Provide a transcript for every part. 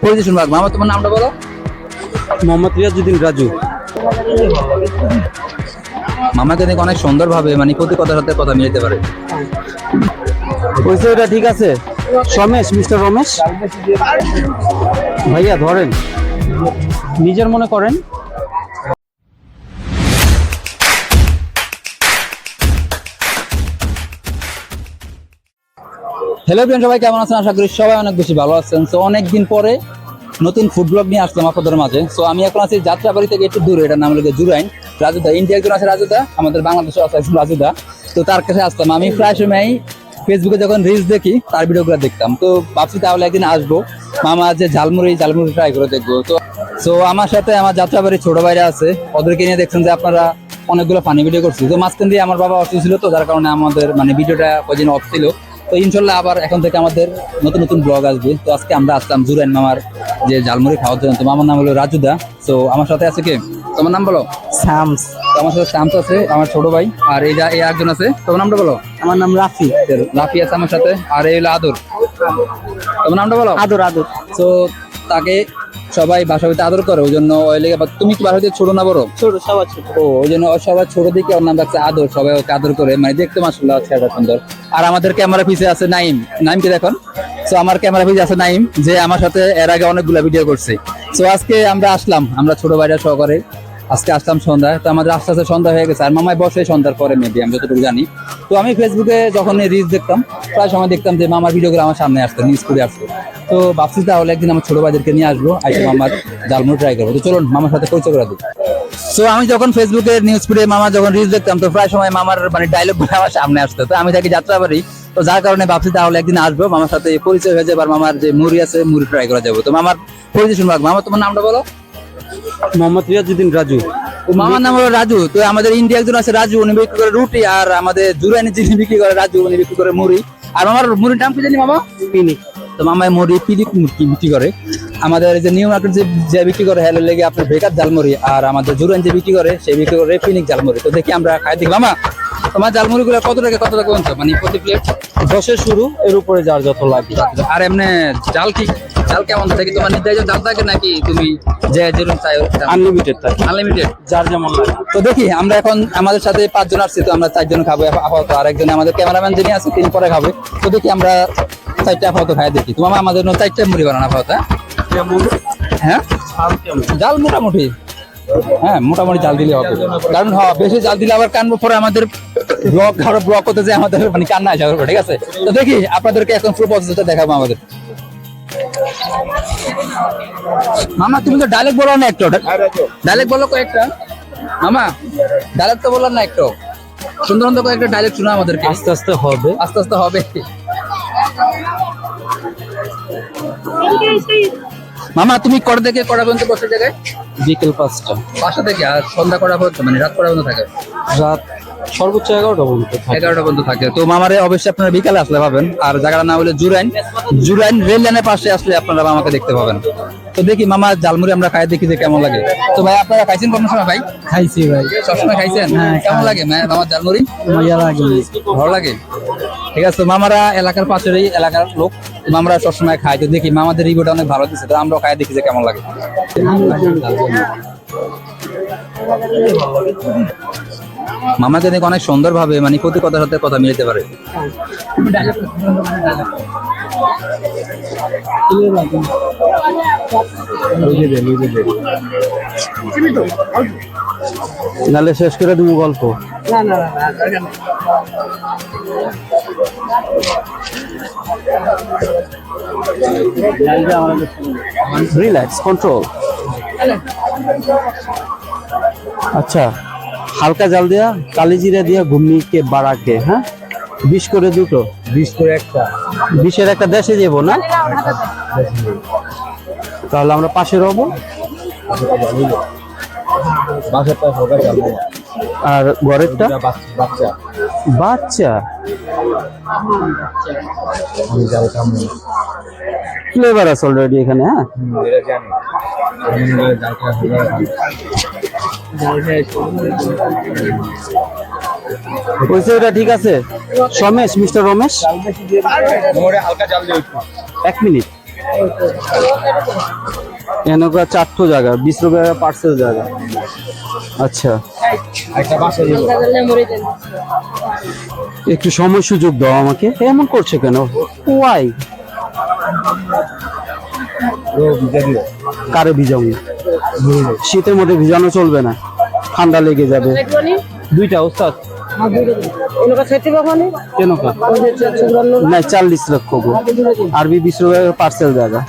পরিচিত শুনবাক। মামা তোমার নামটা বলো। মোহাম্মদ রিয়াজউদ্দিন রাজু। মামাকে দেখে অনেক সুন্দর ভাবে মানে প্রতি কথার সাথে কথা মিলাতে পারে। পরিচয়টা ঠিক আছে? রমেশ, মিস্টার রমেশ। ভাইয়া ধরেন, নিজের মনে করেন। হ্যালো ফ্রেন্ড, সবাই কেমন আছেন? আশা করি সবাই অনেক বেশি ভালো আছেন। তো অনেকদিন পরে নতুন ফুড ব্লগ নিয়ে আসলাম আপনাদের মাঝে। সো আমি এখন আছি যাত্রাবাড়ি থেকে একটু দূরে, এটার নাম হলো জুরাইন। রাজুদা, ইন্ডিয়া একজন আছে রাজুদা, আমাদের বাংলাদেশে আছে একজন রাজুদা। তো তার কাছে আসলাম। আমি প্রায় সময় ফেসবুকে যখন রিলস দেখি তার ভিডিওগুলো দেখতাম। তো ভাবছি তাহলে একদিন আসবো, মামা যে ঝালমুড়ি ট্রাই করে দেখবো। তো আমার সাথে আমার যাত্রাবাড়ির ছোট ভাইরা আছে, ওদেরকে নিয়ে দেখছেন যে আপনারা অনেকগুলো ফানি ভিডিও করছি। তো মাঝখান দিয়ে আমার বাবা অসুস্থ ছিল, তো যার কারণে আমাদের মানে ভিডিওটা কদিন অফ ছিল। তো ইনশাল্লাহ আবার এখন থেকে আমাদের নতুন নতুন ব্লগ আসবে। তো আজকে আমরা আসলাম জুরাইন মামার যে ঝালমুড়ি খাওয়ার জন্য। তো মামার নাম হলো রাজুদা। তো আমার সাথে আছে কে? তোমার নাম বলো। শামস। তো আমার সাথে শামস আছে, আমার ছোট ভাই। আর এই একজন আছে, তোমার নামটা বলো। আমার নাম রাফি। রাফি আছে আমার সাথে। আর এই হলো আদর। তোমার নামটা বলো। আদর। আদর। তো তাকে সবাই বাসা হইতে আদর করে, ওই জন্য ওই লেগে। তুমি কি বাসা হইতে ছোট না বড়? ছোট, সবার ছোট। ও, ওই জন্য সবার ছোট দিকে ওর নাম রাখছে আদর। সবাই ওকে আদর করে, মানে দেখতে মাশাআল্লাহ ছেলেটা সুন্দর। আর আমাদের ক্যামেরা পিছে আছে নাইম। নাইমকে দেখুন। তো আমার ক্যামেরা পিছে আছে নাইম, যে আমার সাথে এর আগে অনেকগুলো ভিডিও করছে। তো আজকে আমরা আসলাম, আমরা ছোট ভাইরা সহকারে আজকে আসলাম সন্ধ্যায়। তো আমাদের আস্তে আস্তে সন্ধ্যা হয়ে গেছে, আর মামায় বসে সন্ধ্যার পরে মেবি, আমি যতটুকু জানি। তো আমি ফেসবুকে যখন রিলস দেখতাম, প্রায় সময় দেখতাম যে মামার ভিডিওগুলো আমার সামনে আসতো, নিউজ করে আসতো। তো ভাবছি তাহলে একদিন আমার ছোট ভাইদেরকে নিয়ে আসবো, আইসে মামার ঝালমুড়ি ট্রাই করবো। তো চলুন মামার সাথে পরিচয় করে দিই। তো আমি যখন ফেসবুকে নিউজ পড়ে মামা যখন রিলস দেখতাম, তো প্রায় সময় মামার মানে ডায়লগ আমার সামনে আসতো। তো আমি থাকি যাত্রাবাড়ি, তো যার কারণে ভাবছি তাহলে একদিন আসবো, মামার সাথে পরিচয় হয়ে যাবে, আর মামার যে মুড়ি আছে মুড়ি ট্রাই করা যাবে। তো মামার পরিচয় শুনবো। মামা তোমার নামটা বলো। মোহাম্মদ রিয়াজউদ্দিন রাজু। মামার নাম হলো রাজু। তো আমাদের ইন্ডিয়া একজন আছে রাজু, উনি বিক্রি করে রুটি। আর আমাদের জুরাইনে যিনি বিক্রি করে রাজু, উনি বিক্রি করে মুড়ি। আর মামার মুড়ির নাম কি জানি মামা? পিনিক। তো মামায় মুড়ি পিনিক বিক্রি করে। আমাদের যে নিউ মার্কেট যে বিক্রি করে হ্যালো লেগে আপনার বেকার ঝালমুড়ি। আর আমাদের জুরাইন যে বিক্রি করে সে বিক্রি করে পিনিক ঝালমুড়ি। তো দেখি আমরা খাই দেখি। মামা তোমার ঝালমুড়ি গুলো কত টাকা বলছো, মানে প্রতি প্লেট? 10 শুরু, এর উপরে যার যত লাগে। আর এমনি জাল কেমন থাকে তোমার? নির্ধারিত জাল থাকে নাকি তুমি যে যেরকম চাই? আনলিমিটেড থাকে, আনলিমিটেড, যার যেমন লাগে। তো দেখি আমরা এখন আমাদের সাথে 5 জন আসছি, তো আমরা 4 জন খাবো আপাতত। আর একজন আমাদের ক্যামেরাম্যান যিনি আছে তিনি পরে খাবে। তো দেখি আমরা 4টা আপাতত খাই দেখি। তোমার আমাদের 4টা মুড়ি বানানো আপাতত। হ্যাঁ, জাল মোটামুটি, হ্যাঁ মোটামুটি জাল দিলে হবে। কারণ বেশি জাল দিলে আবার কানবো, পরে আমাদের ব্লগ করতে যে আমাদের মানে কান্না আসে। ঠিক আছে, তো দেখি আপনাদেরকে এখন পুরো প্রসেসটা দেখাবো আমাদের। মামা তুমি তো ডাইরেক্ট বলো না, একটু ডাইরেক্ট বলো কয়েকটা। মামা ডাইরেক্ট তো বললাম না, একটু সুন্দর সুন্দর কয়েকটা ডাইরেক্ট শোনা আমাদেরকে। আস্তে আস্তে হবে, আস্তে আস্তে হবে। মামা তুমি কটা থেকে কটা পর্যন্ত বসে জায়গায়? বিকেল 5টা। 5টা থেকে আর সন্ধ্যা কটা পর্যন্ত, মানে রাত কটা পর্যন্ত থাকে? রাত সর্বোচ্চ 11টা পর্যন্ত থাকে। 11টা পর্যন্ত থাকে। তো মামারে অবশ্যই আপনারা বিকালে আসলে পাবেন। আর জায়গাটার নাম হলো জুরাইন রেল লাইনের পাশে আসলে আপনারা মামাকে দেখতে পাবেন। তো দেখি মামা ঝালমুড়ি আমরা খাই দেখি যে কেমন লাগে। তো ভাই আপনারা খাইছেন কোন সময়? ভাই খাইছি ভাই। সবসময় খাইছেন? কেমন লাগে মামার ঝালমুড়ি? মজা লাগে, ভালো লাগে। ঠিক আছে, মামারা এলাকার পাশেরই এলাকার লোক, মামারা সবসময় খাই। তো দেখি মামাদের রিভিউটা অনেক ভালো দিচ্ছে, তো আমরাও খাই দেখি যে কেমন লাগে। মামাকে দেখে অনেক সুন্দর ভাবে মানে প্রতি কথার সাথে কথা মিলাতে পারে। নালে শেষ করে দেবো গল্প। Relax, control. আচ্ছা, হালকা জাল দিয়া কালি জিরা দিয়া ঘুমনিকে বাড়াকে। হ্যাঁ, 20 করে দুটো, 20 করে একটা, 20-এর একটা দেশে যাবো না? তাহলে আমরা পাশে রবো। আর ঘরেরটা বাচ্চা ফ্লেভার আছে অলরেডি এখানে। হ্যাঁ, পরিচয়টা ঠিক আছে? রমেশ, মিস্টার রমেশ। 1 মিনিট। এনেকা 4টো জায়গা 20 টাকা পার্সেল জায়গা। আচ্ছা একটু সময় সুযোগ দাও আমাকে। এমন করছে কেন? ওয়াই কারে ভিজাবো? শীতের মধ্যে ভিজানো চলবে না, ঠান্ডা লেগে যাবে। দুইটা ওস্তাদ नहीं 40 रखो गो अरबी 20 रुपए का पार्सल जाएगा।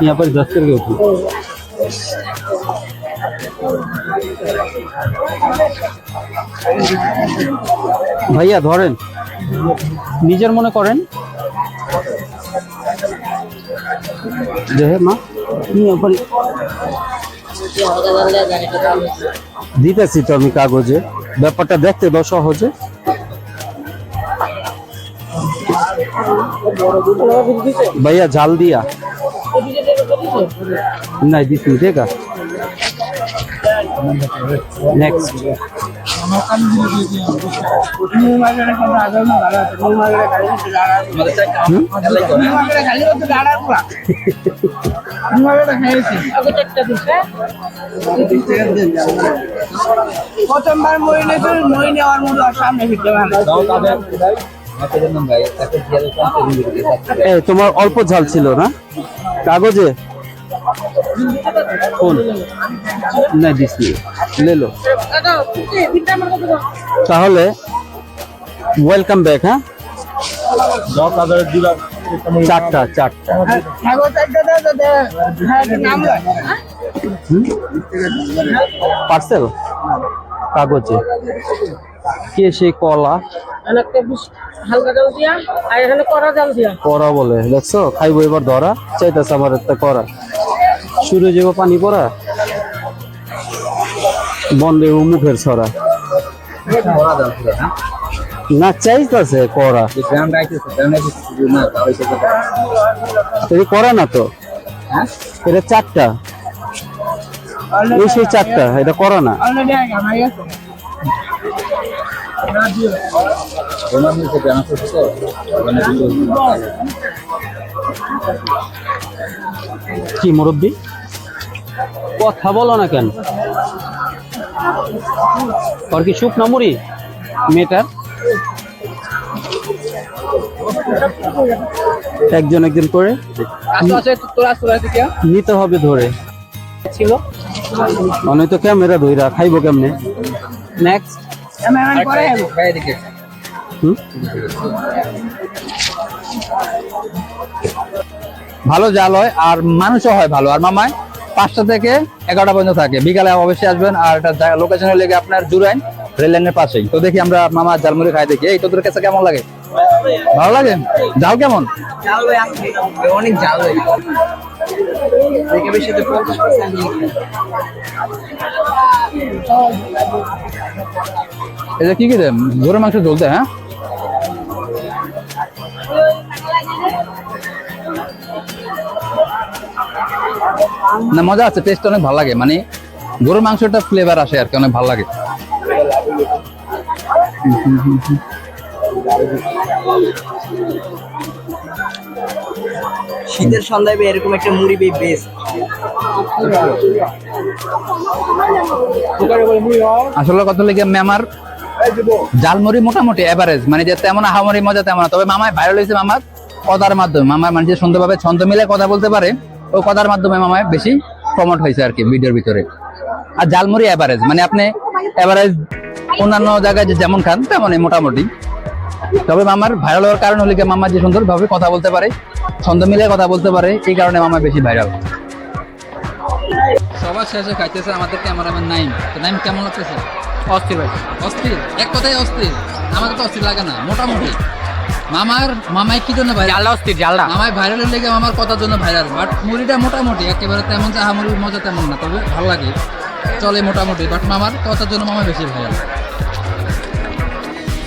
यहाँ पर 10 करके उठी ভাইয়া ধরেন, নিজের মনে করেন যে মা দিতেছি তো আমি কাগজে, ব্যাপারটা দেখতে দাও সহজে। भैया झाल दिया नहीं दिस देगा नेक्स्ट প্রথমবার মই নেওয়ার মতো সামনে ফিরতে তোমার অল্প ঝাল ছিল না কাগজে? কোন না দিছি লেলো। তাহলে ওয়েলকাম ব্যাক। হ্যাঁ চারটা পার্সেল কাগজে কে সেই কলা করা বলে দেখছো, খাইবো এবার ধরা চাইতেছে আমার একটা করা শুরু যাবো পানি পড়া বন্ধে মুখের ছড়া না চাইতেছে করা করা না তো এটা চারটা এই সেই চারটা এটা করা না। কি মুরব্বি কথা বলো না কেন? আর কি শুকনা মুড়ি মেয়েটার একজন একজন করে নিতে হবে ধরে ছিল অনেক তো ক্যামেরা ধইরা খাইবো কেমনে। নেক্সট ভালো জাল হয় আর মানুষও হয় ভালো। আর মামায় 5টা থেকে 11টা পর্যন্ত থাকে, বিকালে অবশ্যই আসবেন। আর এটা লোকেশন লেগে আপনার জুরাইন রেল লাইনের পাশেই। তো দেখি আমরা মামার জালমুড়ি খাই দেখি। এই তোদের কাছে কেমন লাগে? ভালো লাগে? জাল কেমন? অনেক জাল এটা কি কি দেন? গরুর মাংস ঝোলতে? হ্যাঁ না মজা আছে, টেস্ট অনেক ভালো লাগে। মানে গরুর মাংসটা ফ্লেভার আসে আর কি, অনেক ভালো লাগে। শীতের সন্ধ্যায় এরকম একটা মুড়ি বেস্ট। আসলে কত লেগে আমার জালমুড়ি মোটামুটি এভারেজ, মানে যে তেমন আহামরি মজা তেমন না। তবে মামায় ভাইরাল হয়েছে মামার কথার মাধ্যমে। মামার মানে যে সুন্দরভাবে ছন্দ মিলে কথা বলতে পারে, ও কথার মাধ্যমে মামায় বেশি প্রমোট হয়েছে আর কি ভিডিওর ভিতরে। আর জালমুড়ি এভারেজ, মানে আপনি এভারেজ অন্যান্য জায়গায় যেমন খান তেমনই মোটামুটি। তবে মামার ভাইরাল হওয়ার কারণ হলে মামা যে সুন্দরভাবে কথা বলতে পারে, ছন্দ মিলে কথা বলতে পারে, এই কারণে মামা বেশি ভাইরাল। সবার শেষে খাইতেছে আমাদের ক্যামেরাম্যান নাইম। তো নাইম কেমন লাগতেছে? অস্থির ভাই, অস্থির, এক কথায় অস্থির। আমাকে তো অস্থির লাগে না, মোটামুটি। মামায় কি জন্য ভাইরাল? জালটা অস্থির, জালটা মামায় ভাইরালের লেগে মামার কথার জন্য ভাইরাল। বাট মুড়িটা মোটামুটি, একেবারে তেমন যে আহামরির মজা তেমন না, তবে ভালো লাগে, চলে মোটামুটি। বাট মামার কথার জন্য মামা বেশি ভাইরাল।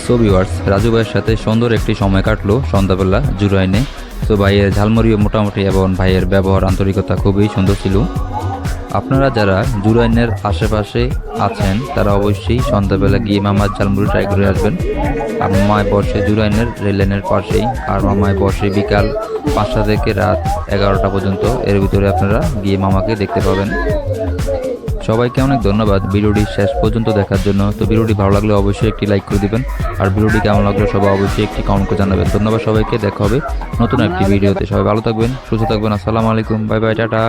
সো ভিউয়ার্স, রাজু ভাইয়ের সাথে সুন্দর একটি সময় কাটলো সন্ধ্যাবেলা জুরাইনে। তো ভাইয়ের ঝালমুড়িও মোটামুটি এবং ভাইয়ের ব্যবহার আন্তরিকতা খুবই সুন্দর ছিল। আপনারা যারা জুরাইনের আশেপাশে আছেন তারা অবশ্যই সন্ধ্যাবেলা গিয়ে মামার ঝালমুড়ি ট্রাই করে আসবেন। আর মামায় বসে জুরাইনের রেল লাইনের পাশেই, আর মামায় বসে বিকাল 5টা থেকে রাত 11টা পর্যন্ত। এর ভিতরে আপনারা গিয়ে মামাকে দেখতে পাবেন। সবাইকে অনেক ধন্যবাদ ভিডিওটি শেষ পর্যন্ত দেখার জন্য। তো ভিডিওটি ভালো লাগলে অবশ্যই একটি লাইক করে দিবেন, আর ভিডিওটি কেমন লাগলো সবাই অবশ্যই একটি কমেন্ট করে জানাবেন। ধন্যবাদ সবাইকে, দেখা হবে নতুন একটি ভিডিওতে। সবাই ভালো থাকবেন, সুস্থ থাকবেন। আসসালামু আলাইকুম, বাই বাই, টাটা।